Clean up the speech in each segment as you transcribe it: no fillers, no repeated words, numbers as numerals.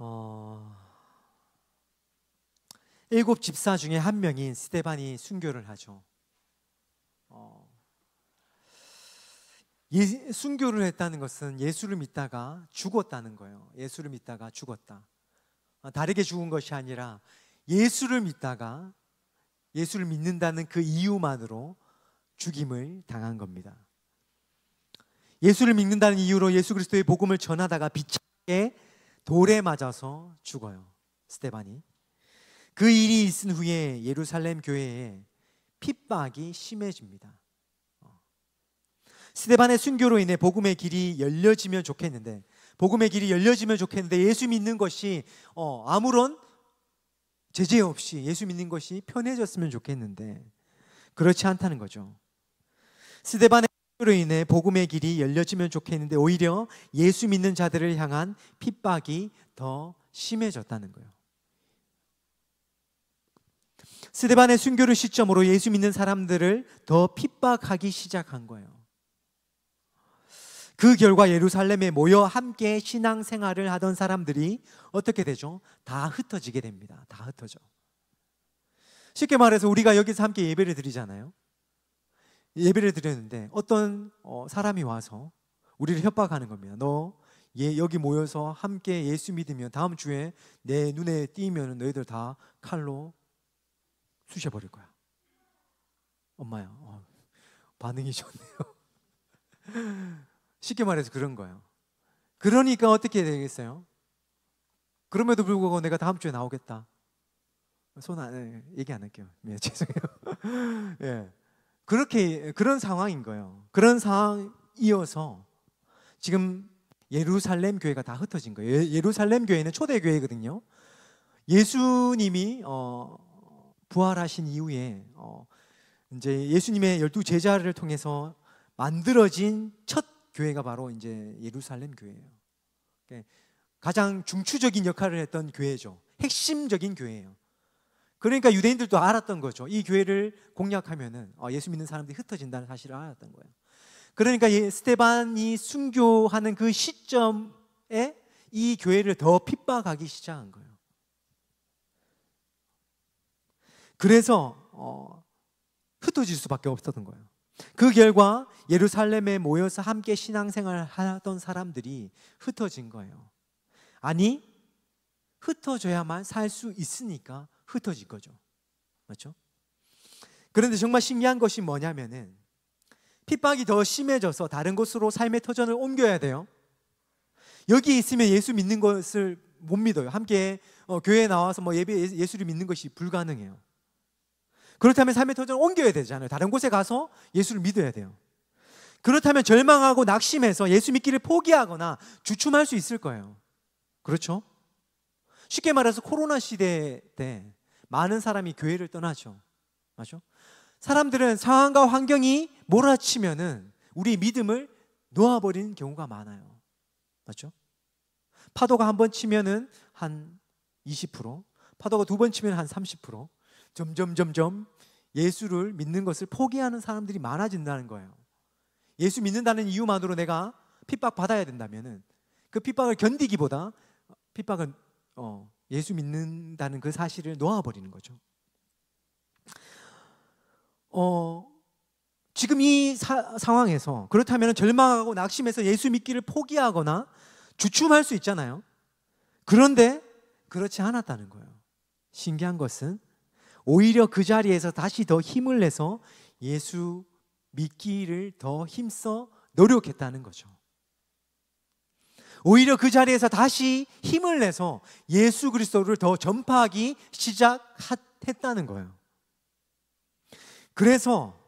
어, 일곱 집사 중에 한 명인 스데반이 순교를 하죠. 순교를 했다는 것은 예수를 믿다가 죽었다는 거예요. 예수를 믿다가 죽었다. 다르게 죽은 것이 아니라 예수를 믿다가 예수를 믿는다는 그 이유만으로 죽임을 당한 겁니다. 예수를 믿는다는 이유로 예수 그리스도의 복음을 전하다가 비참하게 돌에 맞아서 죽어요. 스데반이. 그 일이 있은 후에 예루살렘 교회에 핍박이 심해집니다. 스데반의 순교로 인해 복음의 길이 열려지면 좋겠는데, 예수 믿는 것이 아무런 제재 없이 예수 믿는 것이 편해졌으면 좋겠는데 그렇지 않다는 거죠. 스데반의 순교로 인해 복음의 길이 열려지면 좋겠는데 오히려 예수 믿는 자들을 향한 핍박이 더 심해졌다는 거예요. 스데반의 순교를 시점으로 예수 믿는 사람들을 더 핍박하기 시작한 거예요. 그 결과 예루살렘에 모여 함께 신앙생활을 하던 사람들이 어떻게 되죠? 다 흩어지게 됩니다. 다 흩어져. 쉽게 말해서 우리가 여기서 함께 예배를 드리잖아요. 예배를 드렸는데 어떤 사람이 와서 우리를 협박하는 겁니다. 너 여기 모여서 함께 예수 믿으면 다음 주에 내 눈에 띄면 너희들 다 칼로 쑤셔버릴 거야. 엄마야, 반응이 좋네요. 쉽게 말해서 그런 거예요. 그러니까 어떻게 되겠어요? 그럼에도 불구하고 내가 다음 주에 나오겠다. 얘기 안 할게요. 예, 죄송해요. 예, 그런 상황인 거예요. 그런 상황이어서 지금 예루살렘 교회가 다 흩어진 거예요. 예루살렘 교회는 초대 교회거든요. 예수님이 부활하신 이후에 이제 예수님의 12 제자를 통해서 만들어진 첫 교회가 바로 이제 예루살렘 교회예요. 가장 중추적인 역할을 했던 교회죠. 핵심적인 교회예요. 그러니까 유대인들도 알았던 거죠. 이 교회를 공략하면은 예수 믿는 사람들이 흩어진다는 사실을 알았던 거예요. 그러니까 스데반이 순교하는 그 시점에 이 교회를 더 핍박하기 시작한 거예요. 그래서 흩어질 수밖에 없었던 거예요. 그 결과 예루살렘에 모여서 함께 신앙생활을 하던 사람들이 흩어진 거예요. 아니, 흩어져야만 살 수 있으니까 흩어질 거죠. 맞죠? 그런데 정말 신기한 것이 뭐냐면은 핍박이 더 심해져서 다른 곳으로 삶의 터전을 옮겨야 돼요. 여기 있으면 예수 믿는 것을 못 믿어요. 함께 교회에 나와서 예수를 믿는 것이 불가능해요. 그렇다면 삶의 터전을 옮겨야 되잖아요. 다른 곳에 가서 예수를 믿어야 돼요. 그렇다면 절망하고 낙심해서 예수 믿기를 포기하거나 주춤할 수 있을 거예요. 그렇죠? 쉽게 말해서 코로나 시대 때 많은 사람이 교회를 떠나죠. 맞죠? 사람들은 상황과 환경이 몰아치면은 우리 믿음을 놓아버리는 경우가 많아요. 맞죠? 파도가 한 번 치면은 한 20%, 파도가 두 번 치면 한 30%, 점점 예수를 믿는 것을 포기하는 사람들이 많아진다는 거예요. 예수 믿는다는 이유만으로 내가 핍박받아야 된다면은 그 핍박을 견디기보다 핍박은 예수 믿는다는 그 사실을 놓아버리는 거죠. 지금 이 상황에서 그렇다면 절망하고 낙심해서 예수 믿기를 포기하거나 주춤할 수 있잖아요. 그런데 그렇지 않았다는 거예요. 신기한 것은 오히려 그 자리에서 다시 더 힘을 내서 예수 믿기를 더 힘써 노력했다는 거죠. 오히려 그 자리에서 다시 힘을 내서 예수 그리스도를 더 전파하기 시작했다는 거예요. 그래서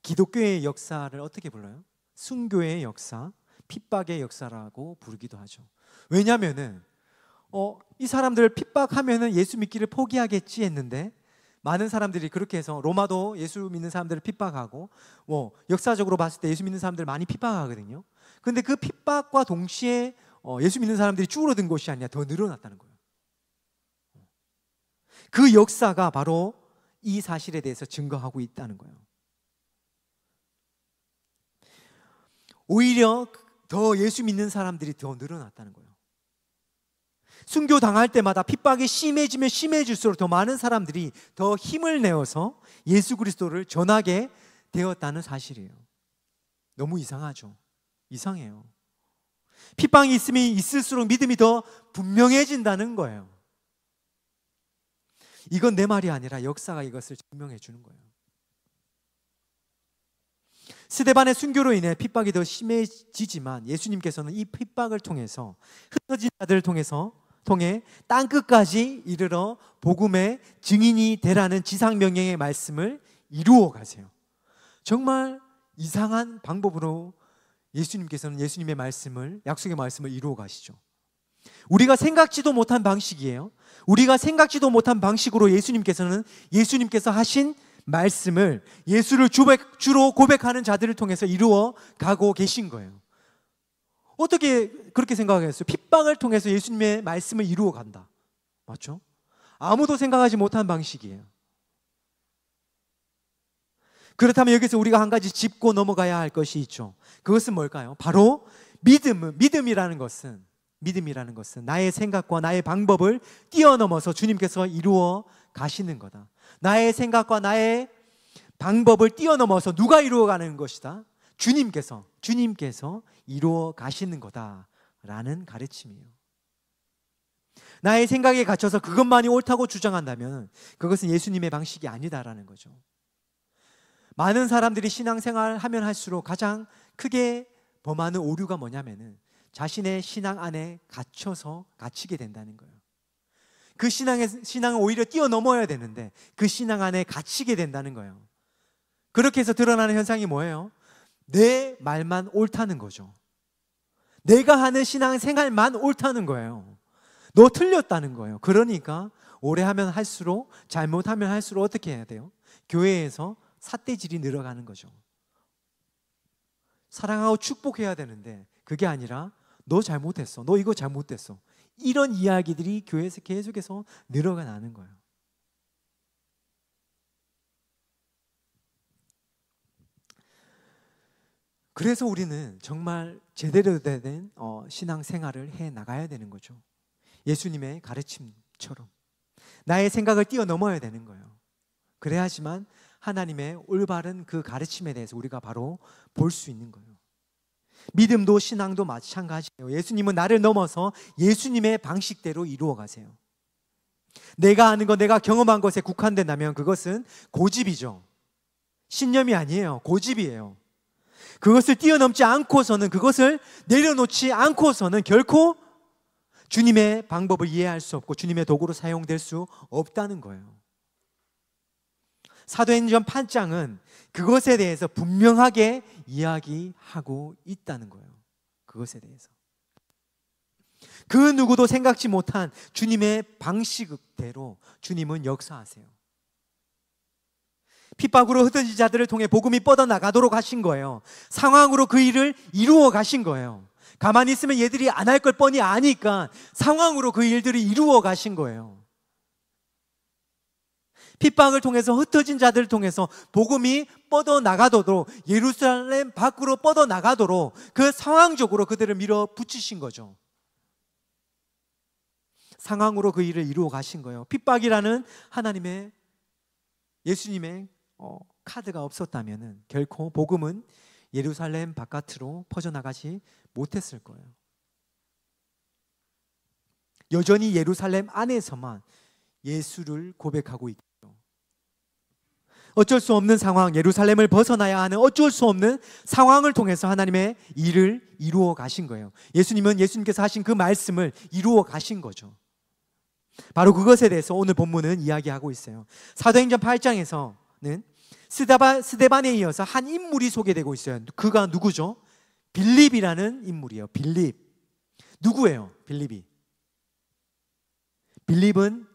기독교의 역사를 어떻게 불러요? 순교의 역사, 핍박의 역사라고 부르기도 하죠. 왜냐하면은 이 사람들을 핍박하면은 예수 믿기를 포기하겠지 했는데 많은 사람들이 그렇게 해서 로마도 예수 믿는 사람들을 핍박하고 역사적으로 봤을 때 예수 믿는 사람들을 많이 핍박하거든요. 그런데 그 핍박과 동시에 예수 믿는 사람들이 줄어든 것이 아니라 더 늘어났다는 거예요. 그 역사가 바로 이 사실에 대해서 증거하고 있다는 거예요. 오히려 더 예수 믿는 사람들이 더 늘어났다는 거예요. 순교 당할 때마다 핍박이 심해지면 심해질수록 더 많은 사람들이 더 힘을 내어서 예수 그리스도를 전하게 되었다는 사실이에요. 너무 이상하죠? 이상해요. 핍박이 있으면 있을수록 믿음이 더 분명해진다는 거예요. 이건 내 말이 아니라 역사가 이것을 증명해 주는 거예요. 스데반의 순교로 인해 핍박이 더 심해지지만 예수님께서는 이 핍박을 통해서 흩어진 자들을 통해 땅끝까지 이르러 복음의 증인이 되라는 지상명령의 말씀을 이루어 가세요. 정말 이상한 방법으로 예수님께서는 예수님의 말씀을, 약속의 말씀을 이루어 가시죠. 우리가 생각지도 못한 방식이에요. 우리가 생각지도 못한 방식으로 예수님께서 하신 말씀을 예수를 주로 고백하는 자들을 통해서 이루어 가고 계신 거예요. 어떻게 그렇게 생각하겠어요? 핍박을 통해서 예수님의 말씀을 이루어 간다. 맞죠? 아무도 생각하지 못한 방식이에요. 그렇다면 여기서 우리가 한 가지 짚고 넘어가야 할 것이 있죠. 그것은 뭘까요? 바로 믿음이라는 것은 나의 생각과 나의 방법을 뛰어넘어서 주님께서 이루어 가시는 거다. 나의 생각과 나의 방법을 뛰어넘어서 누가 이루어가는 것이다? 주님께서 이루어 가시는 거다라는 가르침이에요. 나의 생각에 갇혀서 그것만이 옳다고 주장한다면 그것은 예수님의 방식이 아니다라는 거죠. 많은 사람들이 신앙생활 하면 할수록 가장 크게 범하는 오류가 뭐냐면은 자신의 신앙 안에 갇히게 된다는 거예요. 그 신앙을 오히려 뛰어넘어야 되는데 그 신앙 안에 갇히게 된다는 거예요. 그렇게 해서 드러나는 현상이 뭐예요? 내 말만 옳다는 거죠. 내가 하는 신앙생활만 옳다는 거예요. 너 틀렸다는 거예요. 그러니까 오래 하면 할수록, 잘못하면 할수록 어떻게 해야 돼요? 교회에서 삿대질이 늘어가는 거죠. 사랑하고 축복해야 되는데 그게 아니라 너 잘못했어, 너 이거 잘못됐어, 이런 이야기들이 교회에서 계속해서 늘어나는 거예요. 그래서 우리는 정말 제대로 된 신앙생활을 해 나가야 되는 거죠. 예수님의 가르침처럼 나의 생각을 뛰어넘어야 되는 거예요. 그래야지만 하나님의 올바른 그 가르침에 대해서 우리가 바로 볼 수 있는 거예요. 믿음도 신앙도 마찬가지예요. 예수님은 나를 넘어서 예수님의 방식대로 이루어 가세요. 내가 아는 것, 내가 경험한 것에 국한된다면 그것은 고집이죠. 신념이 아니에요. 고집이에요. 그것을 뛰어넘지 않고서는, 그것을 내려놓지 않고서는 결코 주님의 방법을 이해할 수 없고 주님의 도구로 사용될 수 없다는 거예요. 사도행전 8장은 그것에 대해서 분명하게 이야기하고 있다는 거예요. 그것에 대해서 그 누구도 생각지 못한 주님의 방식대로 주님은 역사하세요. 핍박으로 흩어진 자들을 통해 복음이 뻗어나가도록 하신 거예요. 상황으로 그 일을 이루어 가신 거예요. 가만히 있으면 얘들이 안 할 걸 뻔히 아니까 상황으로 그 일들을 이루어 가신 거예요. 핍박을 통해서, 흩어진 자들을 통해서 복음이 뻗어나가도록, 예루살렘 밖으로 뻗어나가도록 그 상황적으로 그들을 밀어붙이신 거죠. 상황으로 그 일을 이루어 가신 거예요. 핍박이라는 하나님의, 예수님의 카드가 없었다면 결코 복음은 예루살렘 바깥으로 퍼져나가지 못했을 거예요. 여전히 예루살렘 안에서만 예수를 고백하고 있죠. 어쩔 수 없는 상황, 예루살렘을 벗어나야 하는 어쩔 수 없는 상황을 통해서 하나님의 일을 이루어 가신 거예요. 예수님께서 하신 그 말씀을 이루어 가신 거죠. 바로 그것에 대해서 오늘 본문은 이야기하고 있어요. 사도행전 8장에서는 스데반에 이어서 한 인물이 소개되고 있어요. 그가 누구죠? 빌립이라는 인물이에요. 빌립. 누구예요? 빌립은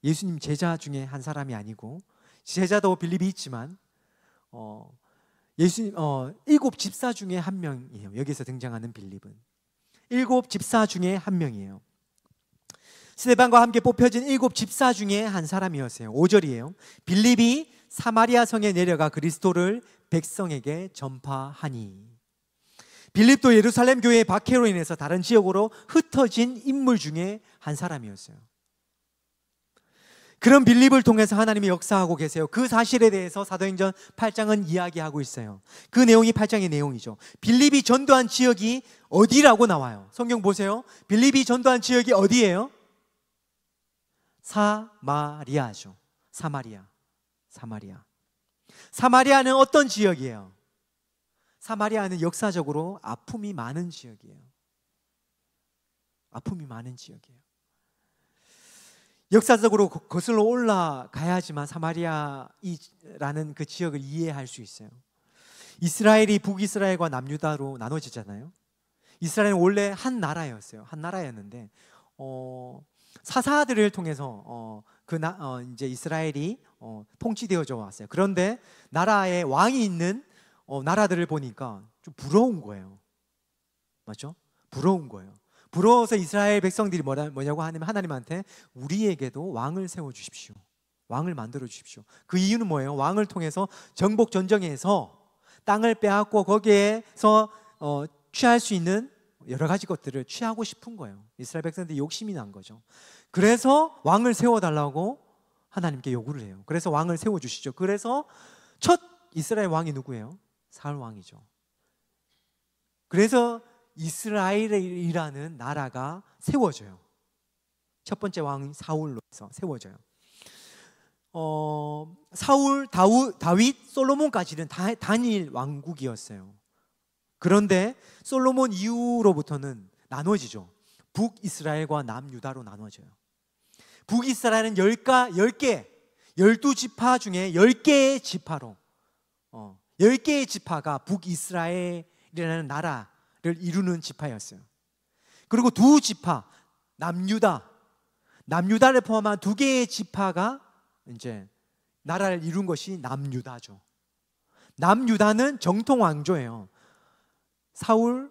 예수님 제자 중에 한 사람이 아니고, 제자도 빌립이 있지만 예수님 7 집사 중에 한 명이에요. 여기서 등장하는 빌립은 7 집사 중에 한 명이에요. 스데반과 함께 뽑혀진 7 집사 중에 한 사람이었어요. 5절이에요. 빌립이 사마리아 성에 내려가 그리스도를 백성에게 전파하니. 빌립도 예루살렘 교회의 박해로 인해서 다른 지역으로 흩어진 인물 중에 한 사람이었어요. 그런 빌립을 통해서 하나님이 역사하고 계세요. 그 사실에 대해서 사도행전 8장은 이야기하고 있어요. 그 내용이 8장의 내용이죠. 빌립이 전도한 지역이 어디라고 나와요? 성경 보세요. 빌립이 전도한 지역이 어디예요? 사마리아죠. 사마리아는 어떤 지역이에요? 사마리아는 역사적으로 아픔이 많은 지역이에요. 역사적으로 거슬러 올라가야지만 사마리아라는 그 지역을 이해할 수 있어요. 이스라엘이 북이스라엘과 남유다로 나눠지잖아요. 이스라엘은 원래 한 나라였는데 사사들을 통해서 이제 이스라엘이 통치되어져 왔어요. 그런데 나라에 왕이 있는 나라들을 보니까 좀 부러운 거예요. 맞죠? 부러운 거예요. 부러워서 이스라엘 백성들이 뭐냐고 하냐면 하나님한테 우리에게도 왕을 세워주십시오. 왕을 만들어 주십시오. 그 이유는 뭐예요? 왕을 통해서 정복 전쟁에서 땅을 빼앗고 거기에서 취할 수 있는 여러 가지 것들을 취하고 싶은 거예요. 이스라엘 백성들이 욕심이 난 거죠. 그래서 왕을 세워달라고 하나님께 요구를 해요. 그래서 왕을 세워주시죠. 그래서 첫 이스라엘 왕이 누구예요? 사울 왕이죠. 그래서 이스라엘이라는 나라가 세워져요. 첫 번째 왕 사울로서 세워져요. 사울, 다윗, 솔로몬까지는 단일 왕국이었어요. 그런데 솔로몬 이후로부터는 나눠지죠. 북이스라엘과 남유다로 나눠져요. 북이스라엘은 12지파 중에 10개의 지파로 10개의 지파가 북이스라엘이라는 나라를 이루는 지파였어요. 그리고 두 지파, 남유다를 포함한 2개의 지파가 이제 나라를 이룬 것이 남유다죠. 남유다는 정통 왕조예요. 사울,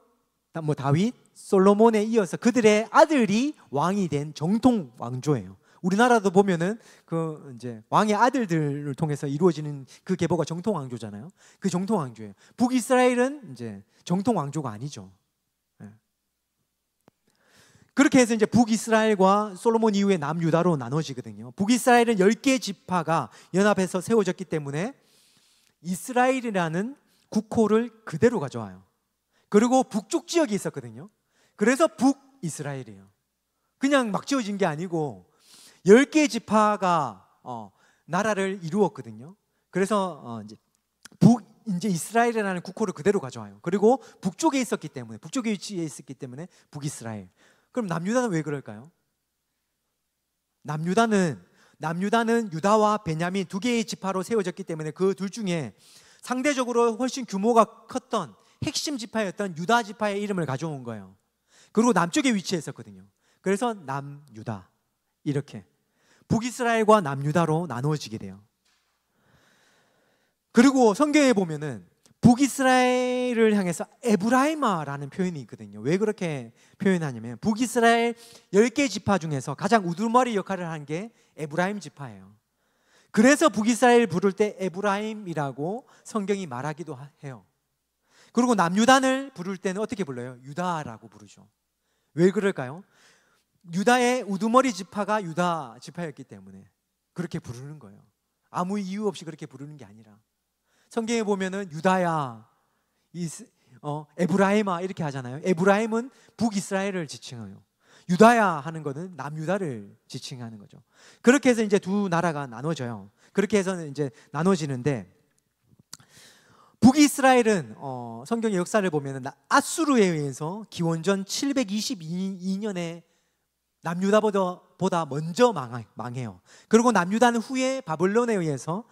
다윗, 솔로몬에 이어서 그들의 아들이 왕이 된 정통 왕조예요. 우리나라도 보면은 그 이제 왕의 아들들을 통해서 이루어지는 그 계보가 정통 왕조잖아요. 그 정통 왕조예요. 북이스라엘은 이제 정통 왕조가 아니죠. 그렇게 해서 이제 북이스라엘과 솔로몬 이후에 남유다로 나눠지거든요. 북이스라엘은 10개 지파가 연합해서 세워졌기 때문에 이스라엘이라는 국호를 그대로 가져와요. 그리고 북쪽 지역이 있었거든요. 그래서 북이스라엘이에요. 그냥 막 지어진 게 아니고 10개 지파가 나라를 이루었거든요. 그래서 이제 이스라엘이라는 국호를 그대로 가져와요. 그리고 북쪽에 있었기 때문에, 북쪽에 위치해 있었기 때문에 북이스라엘. 그럼 남유다는 왜 그럴까요? 남유다는 유다와 베냐민 2개의 지파로 세워졌기 때문에 그 둘 중에 상대적으로 훨씬 규모가 컸던 핵심 지파였던 유다 지파의 이름을 가져온 거예요. 그리고 남쪽에 위치했었거든요. 그래서 남유다, 이렇게 북이스라엘과 남유다로 나누어지게 돼요. 그리고 성경에 보면은 북이스라엘을 향해서 에브라이마라는 표현이 있거든요. 왜 그렇게 표현하냐면 북이스라엘 10개 지파 중에서 가장 우두머리 역할을 한 게 에브라임 지파예요. 그래서 북이스라엘 부를 때 에브라임이라고 성경이 말하기도 해요. 그리고 남유다를 부를 때는 어떻게 불러요? 유다라고 부르죠. 왜 그럴까요? 유다의 우두머리 지파가 유다 지파였기 때문에 그렇게 부르는 거예요. 아무 이유 없이 그렇게 부르는 게 아니라 성경에 보면은 유다야, 에브라임아 이렇게 하잖아요. 에브라임은 북이스라엘을 지칭해요. 유다야 하는 거는 남유다를 지칭하는 거죠. 그렇게 해서 이제 두 나라가 나눠져요. 그렇게 해서 이제 나눠지는데 북이스라엘은 성경의 역사를 보면은 아수르에 의해서 기원전 722년에 남유다보다 먼저 망해요. 그리고 남유다는 후에 바벨론에 의해서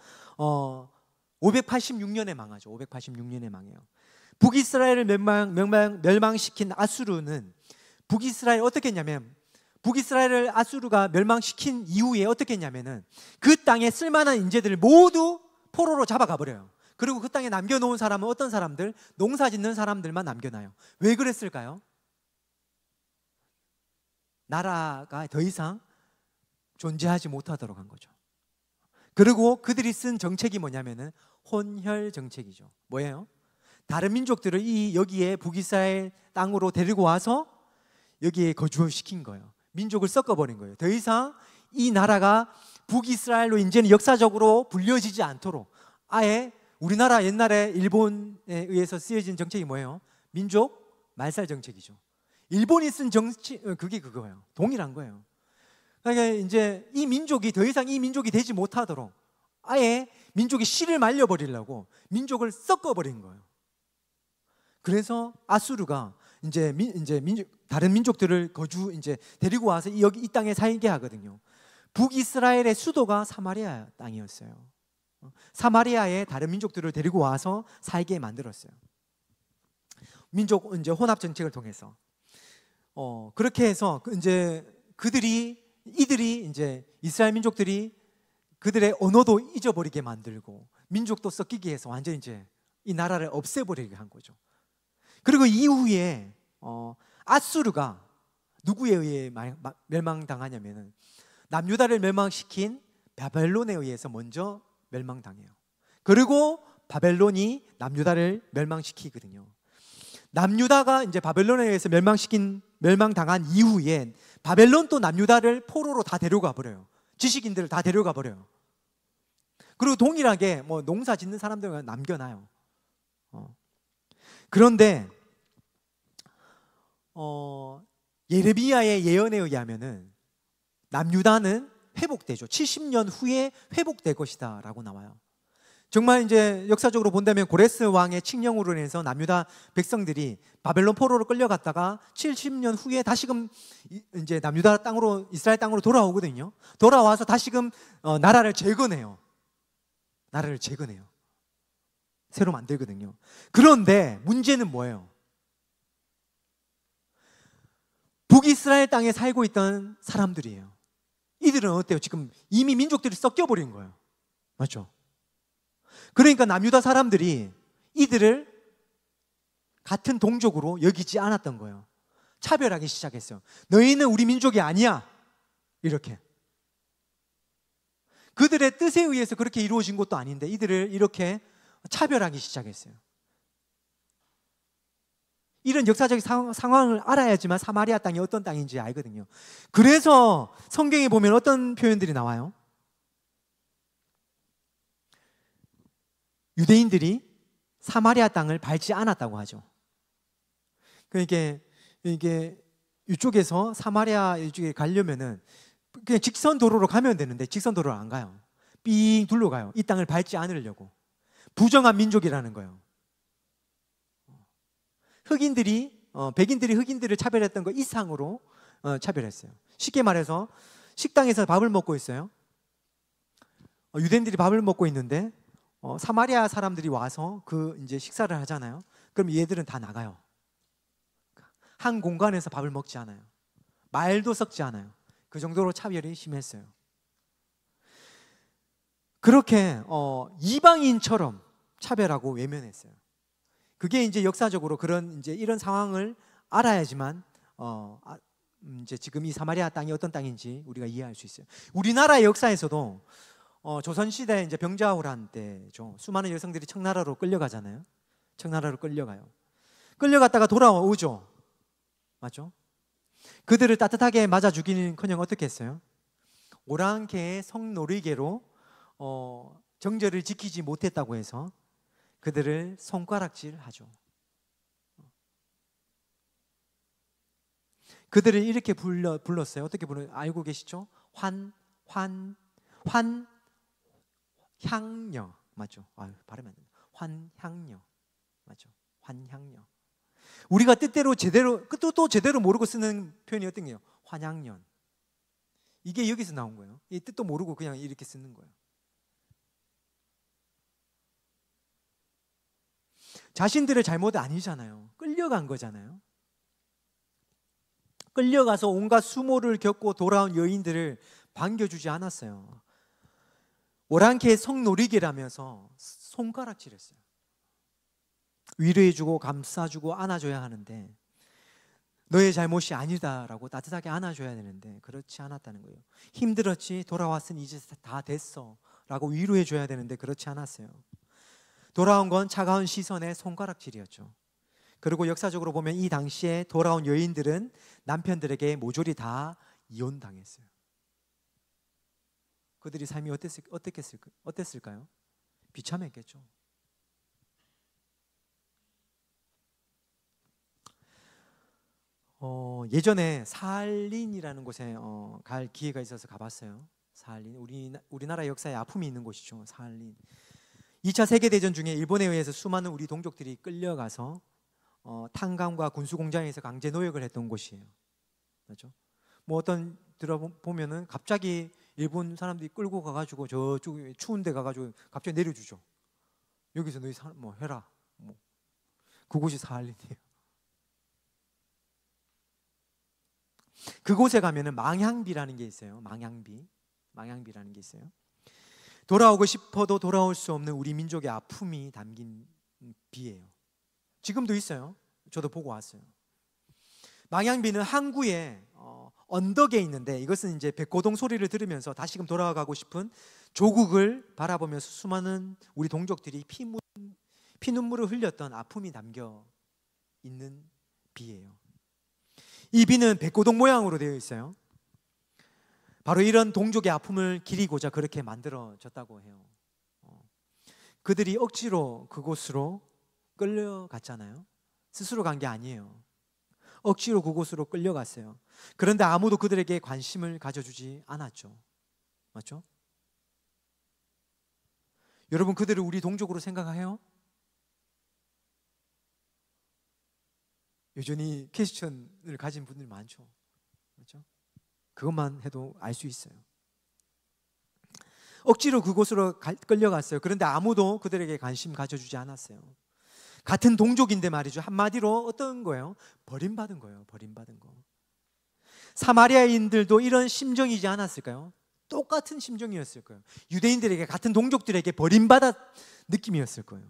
586년에 망하죠. 586년에 망해요. 북이스라엘을 멸망시킨 아수르는 북이스라엘 어떻게 했냐면 북이스라엘을 아수르가 멸망시킨 이후에 어떻게 했냐면은 그 땅에 쓸만한 인재들을 모두 포로로 잡아가 버려요. 그리고 그 땅에 남겨놓은 사람은 어떤 사람들? 농사 짓는 사람들만 남겨놔요. 왜 그랬을까요? 나라가 더 이상 존재하지 못하도록 한 거죠. 그리고 그들이 쓴 정책이 뭐냐면은 혼혈 정책이죠. 뭐예요? 다른 민족들을 여기에 북이스라엘 땅으로 데리고 와서 여기에 거주시킨 거예요. 민족을 섞어버린 거예요. 더 이상 이 나라가 북이스라엘로 이제는 역사적으로 불려지지 않도록 아예 우리나라 옛날에 일본에 의해서 쓰여진 정책이 뭐예요? 민족 말살 정책이죠. 일본이 쓴 정치 그게 그거예요. 동일한 거예요. 그러니까 이제 이 민족이 더 이상 이 민족이 되지 못하도록 아예 민족의 씨를 말려버리려고 민족을 섞어버린 거예요. 그래서 아수르가 이제 다른 민족들을 이제 데리고 와서 여기 이 땅에 살게 하거든요. 북이스라엘의 수도가 사마리아 땅이었어요. 사마리아에 다른 민족들을 데리고 와서 살게 만들었어요. 민족 이제 혼합 정책을 통해서 그렇게 해서 이제 이들이 이제 이스라엘 민족들이 그들의 언어도 잊어버리게 만들고 민족도 섞이게 해서 완전히 이제 이 나라를 없애버리게 한 거죠. 그리고 이후에 아수르가 누구에 의해 멸망당하냐면은 남유다를 멸망시킨 바벨론에 의해서 먼저 멸망당해요. 그리고 바벨론이 남유다를 멸망시키거든요. 남유다가 이제 바벨론에 의해서 멸망당한 이후에 바벨론 또 남유다를 포로로 다 데려가 버려요. 지식인들을 다 데려가 버려요. 그리고 동일하게 뭐 농사 짓는 사람들을 남겨놔요. 그런데 예레미야의 예언에 의하면은 남유다는 회복되죠. 70년 후에 회복될 것이다 라고 나와요. 정말 이제 역사적으로 본다면 고레스 왕의 칙령으로 인해서 남유다 백성들이 바벨론 포로로 끌려갔다가 70년 후에 다시금 이제 남유다 땅으로 이스라엘 땅으로 돌아오거든요. 돌아와서 다시금 나라를 재건해요. 새로 만들거든요. 그런데 문제는 뭐예요? 북이스라엘 땅에 살고 있던 사람들이에요. 이들은 어때요? 지금 이미 민족들이 섞여버린 거예요. 맞죠? 그러니까 남유다 사람들이 이들을 같은 동족으로 여기지 않았던 거예요. 차별하기 시작했어요. 너희는 우리 민족이 아니야. 이렇게. 그들의 뜻에 의해서 그렇게 이루어진 것도 아닌데 이들을 이렇게 차별하기 시작했어요. 이런 역사적 상황을 알아야지만 사마리아 땅이 어떤 땅인지 알거든요. 그래서 성경에 보면 어떤 표현들이 나와요? 유대인들이 사마리아 땅을 밟지 않았다고 하죠. 그러니까 이게 이쪽에서 사마리아 이쪽에 가려면은 그냥 직선 도로로 가면 되는데 직선 도로로 안 가요. 삥 둘러가요. 이 땅을 밟지 않으려고. 부정한 민족이라는 거예요. 백인들이 흑인들을 차별했던 거 이상으로 차별했어요. 쉽게 말해서 식당에서 밥을 먹고 있어요. 유대인들이 밥을 먹고 있는데 사마리아 사람들이 와서 이제 식사를 하잖아요. 그럼 얘들은 다 나가요. 한 공간에서 밥을 먹지 않아요. 말도 섞지 않아요. 그 정도로 차별이 심했어요. 그렇게 이방인처럼 차별하고 외면했어요. 그게 이제 역사적으로 이제 이런 상황을 알아야지만 이제 지금 이 사마리아 땅이 어떤 땅인지 우리가 이해할 수 있어요. 우리나라의 역사에서도 조선시대 이제 병자호란 때죠. 수많은 여성들이 청나라로 끌려가잖아요. 청나라로 끌려가요. 끌려갔다가 돌아오죠. 맞죠? 그들을 따뜻하게 맞아 주기는커녕 어떻게 했어요? 오랑캐의 성노리개로 정절을 지키지 못했다고 해서 그들을 손가락질하죠. 그들을 이렇게 불렀어요. 어떻게 불러요? 알고 계시죠? 환향녀 맞죠? 발음이 안 돼요. 환향녀 맞죠? 환향녀. 우리가 뜻도 제대로 모르고 쓰는 표현이 어떤 게요? 환향년. 이게 여기서 나온 거예요. 이 뜻도 모르고 그냥 이렇게 쓰는 거예요. 자신들의 잘못 아니잖아요. 끌려간 거잖아요. 끌려가서 온갖 수모를 겪고 돌아온 여인들을 반겨주지 않았어요. 오랑캐의 성노리개라면서 손가락질했어요. 위로해주고 감싸주고 안아줘야 하는데 너의 잘못이 아니다라고 따뜻하게 안아줘야 되는데 그렇지 않았다는 거예요. 힘들었지 돌아왔으니 이제 다 됐어 라고 위로해줘야 되는데 그렇지 않았어요. 돌아온 건 차가운 시선의 손가락질이었죠. 그리고 역사적으로 보면 이 당시에 돌아온 여인들은 남편들에게 모조리 다 이혼당했어요. 그들이 삶이 어땠을까요? 비참했겠죠. 예전에 사할린이라는 곳에 갈 기회가 있어서 가봤어요. 사할린, 우리나라 역사에 아픔이 있는 곳이죠. 사할린. 2차 세계대전 중에 일본에 의해서 수많은 우리 동족들이 끌려가서 탄광과 군수공장에서 강제 노역을 했던 곳이에요. 맞죠? 뭐 어떤 들어보면은 갑자기 일본 사람들이 끌고 가가지고 저쪽에 추운 데 가가지고 갑자기 내려주죠. 여기서 너희 뭐 해라. 뭐 그곳이 사할린이에요. 그곳에 가면은 망향비라는 게 있어요. 망향비라는 게 있어요. 돌아오고 싶어도 돌아올 수 없는 우리 민족의 아픔이 담긴 비예요. 지금도 있어요. 저도 보고 왔어요. 망향비는 항구에 언덕에 있는데, 이것은 이제 백고동 소리를 들으면서 다시금 돌아가고 싶은 조국을 바라보면서 수많은 우리 동족들이 피눈물을 흘렸던 아픔이 담겨 있는 비예요. 이 비는 백고동 모양으로 되어 있어요. 바로 이런 동족의 아픔을 기리고자 그렇게 만들어졌다고 해요. 그들이 억지로 그곳으로 끌려갔잖아요. 스스로 간 게 아니에요. 억지로 그곳으로 끌려갔어요. 그런데 아무도 그들에게 관심을 가져주지 않았죠. 맞죠? 여러분, 그들을 우리 동족으로 생각해요? 여전히 퀘스천을 가진 분들이 많죠. 그렇죠? 그것만 해도 알 수 있어요. 억지로 그곳으로 끌려갔어요. 그런데 아무도 그들에게 관심 가져주지 않았어요. 같은 동족인데 말이죠. 한마디로 어떤 거예요? 버림받은 거예요. 버림받은 거. 사마리아인들도 이런 심정이지 않았을까요? 똑같은 심정이었을 거예요. 유대인들에게, 같은 동족들에게 버림받은 느낌이었을 거예요.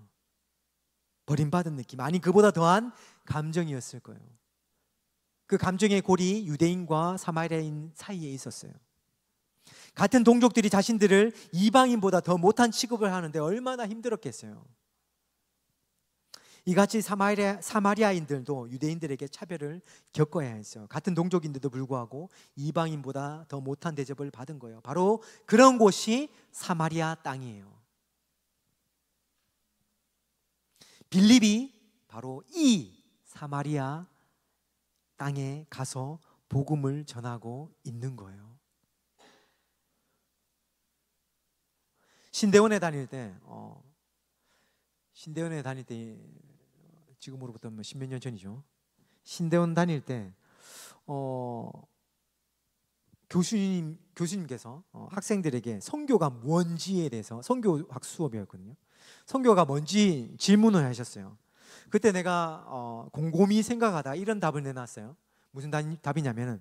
버림받은 느낌, 아니 그보다 더한 감정이었을 거예요. 그 감정의 골이 유대인과 사마리아인 사이에 있었어요. 같은 동족들이 자신들을 이방인보다 더 못한 취급을 하는데 얼마나 힘들었겠어요. 이같이 사마리아인들도 유대인들에게 차별을 겪어야 했어요. 같은 동족인데도 불구하고 이방인보다 더 못한 대접을 받은 거예요. 바로 그런 곳이 사마리아 땅이에요. 빌립이 바로 이 사마리아 땅에 가서 복음을 전하고 있는 거예요. 신대원에 다닐 때 지금으로부터 십몇 년 전이죠. 신대원 다닐 때 교수님께서 학생들에게 선교가 뭔지에 대해서, 선교학 수업이었거든요. 선교가 뭔지 질문을 하셨어요. 그때 내가 곰곰이 생각하다 이런 답을 내놨어요. 무슨 답이냐면은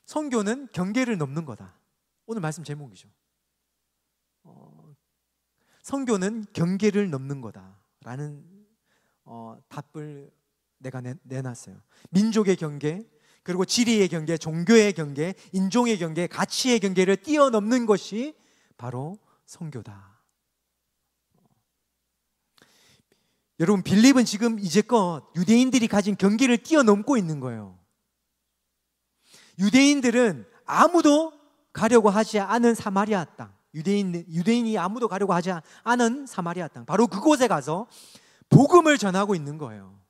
선교는 경계를 넘는 거다. 오늘 말씀 제목이죠. 선교는 경계를 넘는 거다라는 답을 내가 내놨어요. 민족의 경계, 그리고 지리의 경계, 종교의 경계, 인종의 경계, 가치의 경계를 뛰어넘는 것이 바로 선교다. 여러분, 빌립은 지금 이제껏 유대인들이 가진 경계를 뛰어넘고 있는 거예요. 유대인들은 아무도 가려고 하지 않은 사마리아 땅, 유대인이 아무도 가려고 하지 않은 사마리아 땅, 바로 그곳에 가서 복음을 전하고 있는 거예요.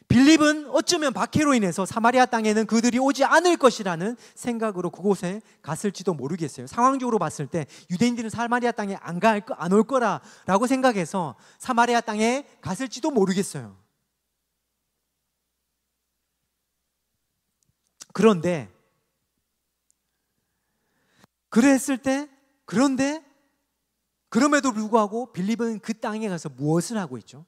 빌립은 어쩌면 박해로 인해서 사마리아 땅에는 그들이 오지 않을 것이라는 생각으로 그곳에 갔을지도 모르겠어요. 상황적으로 봤을 때 유대인들은 사마리아 땅에 안 올 거라고 생각해서 사마리아 땅에 갔을지도 모르겠어요. 그런데 그럼에도 불구하고 빌립은 그 땅에 가서 무엇을 하고 있죠?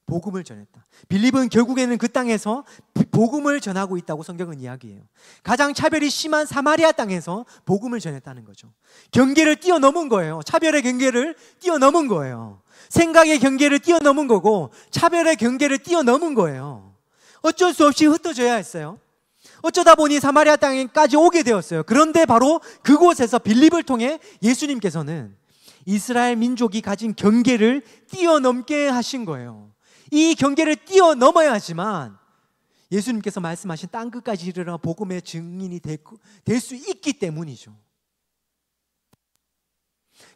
복음을 전했다. 빌립은 결국에는 그 땅에서 복음을 전하고 있다고 성경은 이야기해요. 가장 차별이 심한 사마리아 땅에서 복음을 전했다는 거죠. 경계를 뛰어넘은 거예요. 차별의 경계를 뛰어넘은 거예요. 생각의 경계를 뛰어넘은 거고 차별의 경계를 뛰어넘은 거예요. 어쩔 수 없이 흩어져야 했어요. 어쩌다 보니 사마리아 땅에까지 오게 되었어요. 그런데 바로 그곳에서 빌립을 통해 예수님께서는 이스라엘 민족이 가진 경계를 뛰어넘게 하신 거예요. 이 경계를 뛰어넘어야지만 예수님께서 말씀하신 땅끝까지 이르러 복음의 증인이 될 수 있기 때문이죠.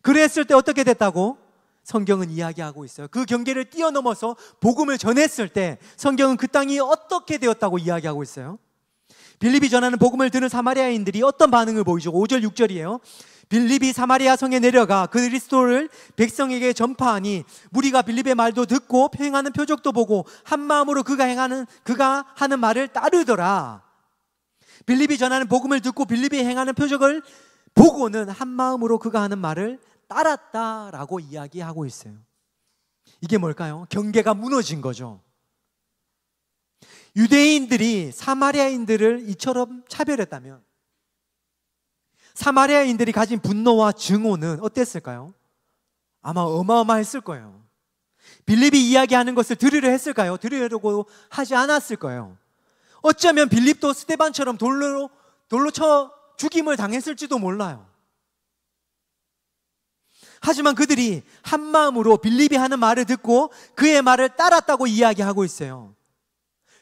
그랬을 때 어떻게 됐다고? 성경은 이야기하고 있어요. 그 경계를 뛰어넘어서 복음을 전했을 때 성경은 그 땅이 어떻게 되었다고 이야기하고 있어요. 빌립이 전하는 복음을 들은 사마리아인들이 어떤 반응을 보이죠? 5절 6절이에요. 빌립이 사마리아 성에 내려가 그리스도를 백성에게 전파하니 무리가 빌립의 말도 듣고 행하는 표적도 보고 한 마음으로 그가 하는 말을 따르더라. 빌립이 전하는 복음을 듣고 빌립이 행하는 표적을 보고는 한 마음으로 그가 하는 말을 따랐다라고 이야기하고 있어요. 이게 뭘까요? 경계가 무너진 거죠. 유대인들이 사마리아인들을 이처럼 차별했다면 사마리아인들이 가진 분노와 증오는 어땠을까요? 아마 어마어마했을 거예요. 빌립이 이야기하는 것을 들으려 했을까요? 들으려고 하지 않았을 거예요. 어쩌면 빌립도 스데반처럼 돌로 쳐 죽임을 당했을지도 몰라요. 하지만 그들이 한 마음으로 빌립이 하는 말을 듣고 그의 말을 따랐다고 이야기하고 있어요.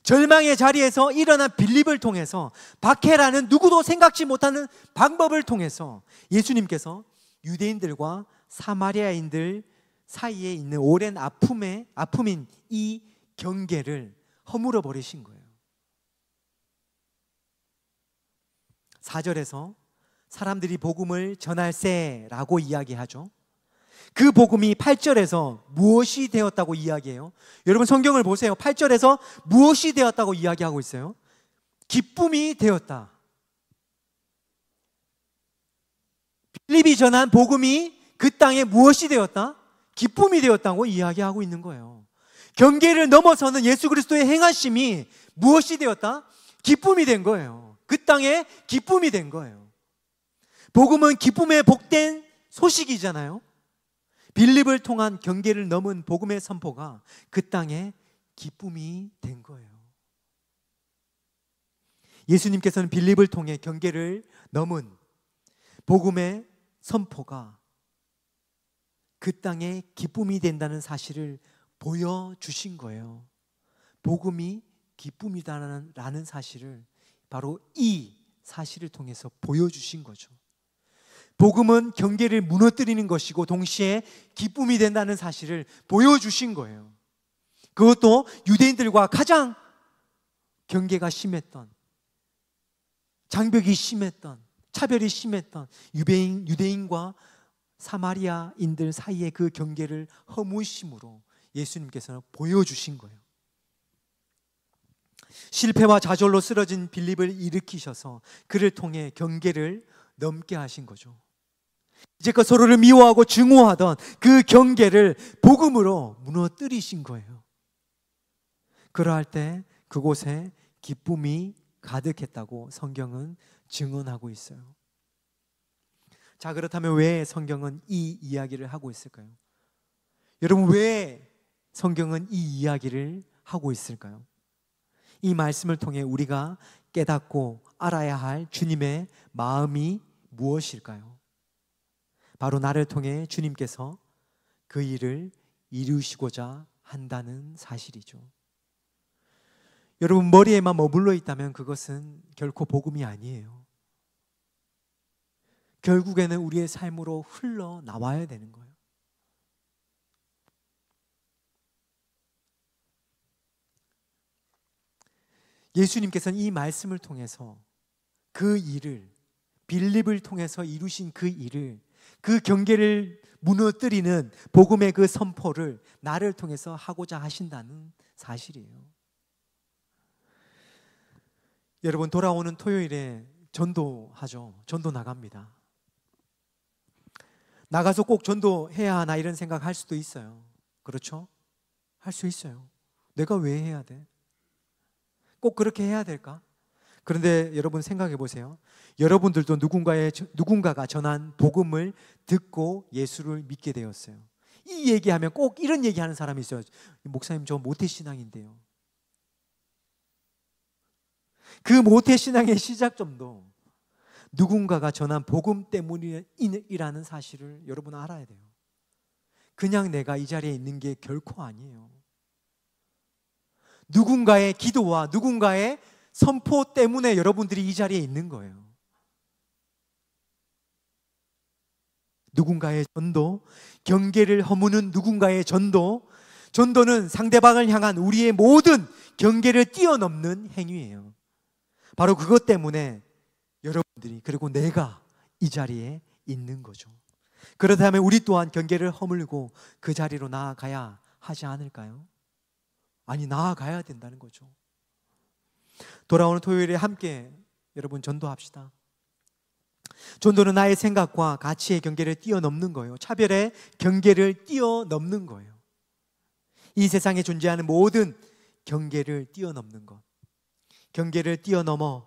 절망의 자리에서 일어난 빌립을 통해서 박해라는 누구도 생각지 못하는 방법을 통해서 예수님께서 유대인들과 사마리아인들 사이에 있는 오랜 아픔인 이 경계를 허물어 버리신 거예요. 4절에서 사람들이 복음을 전할세라고 이야기하죠. 그 복음이 8절에서 무엇이 되었다고 이야기해요? 여러분 성경을 보세요. 8절에서 무엇이 되었다고 이야기하고 있어요? 기쁨이 되었다. 빌립이 전한 복음이 그 땅에 무엇이 되었다? 기쁨이 되었다고 이야기하고 있는 거예요. 경계를 넘어서는 예수 그리스도의 행하심이 무엇이 되었다? 기쁨이 된 거예요. 그 땅에 기쁨이 된 거예요. 복음은 기쁨의 복된 소식이잖아요. 빌립을 통한 경계를 넘은 복음의 선포가 그 땅에 기쁨이 된 거예요. 예수님께서는 빌립을 통해 경계를 넘은 복음의 선포가 그 땅에 기쁨이 된다는 사실을 보여주신 거예요. 복음이 기쁨이다라는 사실을 바로 이 사실을 통해서 보여주신 거죠. 복음은 경계를 무너뜨리는 것이고 동시에 기쁨이 된다는 사실을 보여주신 거예요. 그것도 유대인들과 가장 경계가 심했던, 장벽이 심했던, 차별이 심했던 유대인과 사마리아인들 사이의 그 경계를 허무심으로 예수님께서는 보여주신 거예요. 실패와 좌절로 쓰러진 빌립을 일으키셔서 그를 통해 경계를 넘게 하신 거죠. 이제껏 서로를 미워하고 증오하던 그 경계를 복음으로 무너뜨리신 거예요. 그러할 때 그곳에 기쁨이 가득했다고 성경은 증언하고 있어요. 자, 그렇다면 왜 성경은 이 이야기를 하고 있을까요? 여러분, 왜 성경은 이 이야기를 하고 있을까요? 이 말씀을 통해 우리가 깨닫고 알아야 할 주님의 마음이 무엇일까요? 바로 나를 통해 주님께서 그 일을 이루시고자 한다는 사실이죠. 여러분, 머리에만 머물러 있다면 그것은 결코 복음이 아니에요. 결국에는 우리의 삶으로 흘러나와야 되는 거예요. 예수님께서는 이 말씀을 통해서 그 일을, 빌립을 통해서 이루신 그 일을, 그 경계를 무너뜨리는 복음의 그 선포를 나를 통해서 하고자 하신다는 사실이에요. 여러분, 돌아오는 토요일에 전도하죠. 전도 나갑니다. 나가서 꼭 전도해야 하나 이런 생각할 수도 있어요. 그렇죠? 할 수 있어요. 내가 왜 해야 돼? 꼭 그렇게 해야 될까? 그런데 여러분 생각해 보세요. 여러분들도 누군가가 전한 복음을 듣고 예수를 믿게 되었어요. 이 얘기하면 꼭 이런 얘기하는 사람이 있어요. 목사님, 저 모태신앙인데요. 그 모태신앙의 시작점도 누군가가 전한 복음 때문이라는 사실을 여러분 알아야 돼요. 그냥 내가 이 자리에 있는 게 결코 아니에요. 누군가의 기도와 누군가의 선포 때문에 여러분들이 이 자리에 있는 거예요. 누군가의 전도, 경계를 허무는 누군가의 전도는 상대방을 향한 우리의 모든 경계를 뛰어넘는 행위예요. 바로 그것 때문에 여러분들이, 그리고 내가 이 자리에 있는 거죠. 그렇다면 우리 또한 경계를 허물고 그 자리로 나아가야 하지 않을까요? 아니, 나아가야 된다는 거죠. 돌아오는 토요일에 함께 여러분 전도합시다. 전도는 나의 생각과 가치의 경계를 뛰어넘는 거예요. 차별의 경계를 뛰어넘는 거예요. 이 세상에 존재하는 모든 경계를 뛰어넘는 것, 경계를 뛰어넘어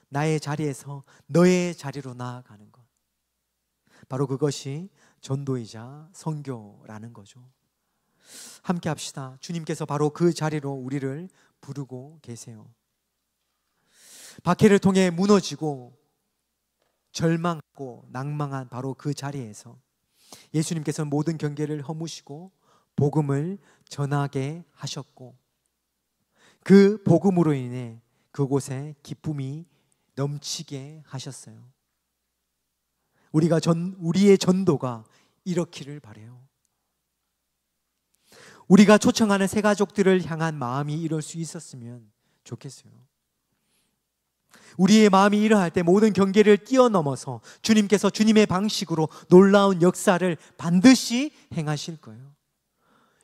나의 자리에서 너의 자리로 나아가는 것, 바로 그것이 전도이자 선교라는 거죠. 함께 합시다. 주님께서 바로 그 자리로 우리를 부르고 계세요. 박해를 통해 무너지고 절망하고 낭망한 바로 그 자리에서 예수님께서 모든 경계를 허무시고 복음을 전하게 하셨고, 그 복음으로 인해 그곳에 기쁨이 넘치게 하셨어요. 우리의 전도가 이렇기를 바라요. 우리가 초청하는 새 가족들을 향한 마음이 이럴 수 있었으면 좋겠어요. 우리의 마음이 이러할 때 모든 경계를 뛰어넘어서 주님께서 주님의 방식으로 놀라운 역사를 반드시 행하실 거예요.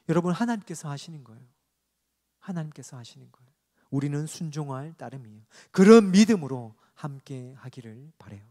여러분, 하나님께서 하시는 거예요. 하나님께서 하시는 거예요. 우리는 순종할 따름이에요. 그런 믿음으로 함께 하기를 바라요.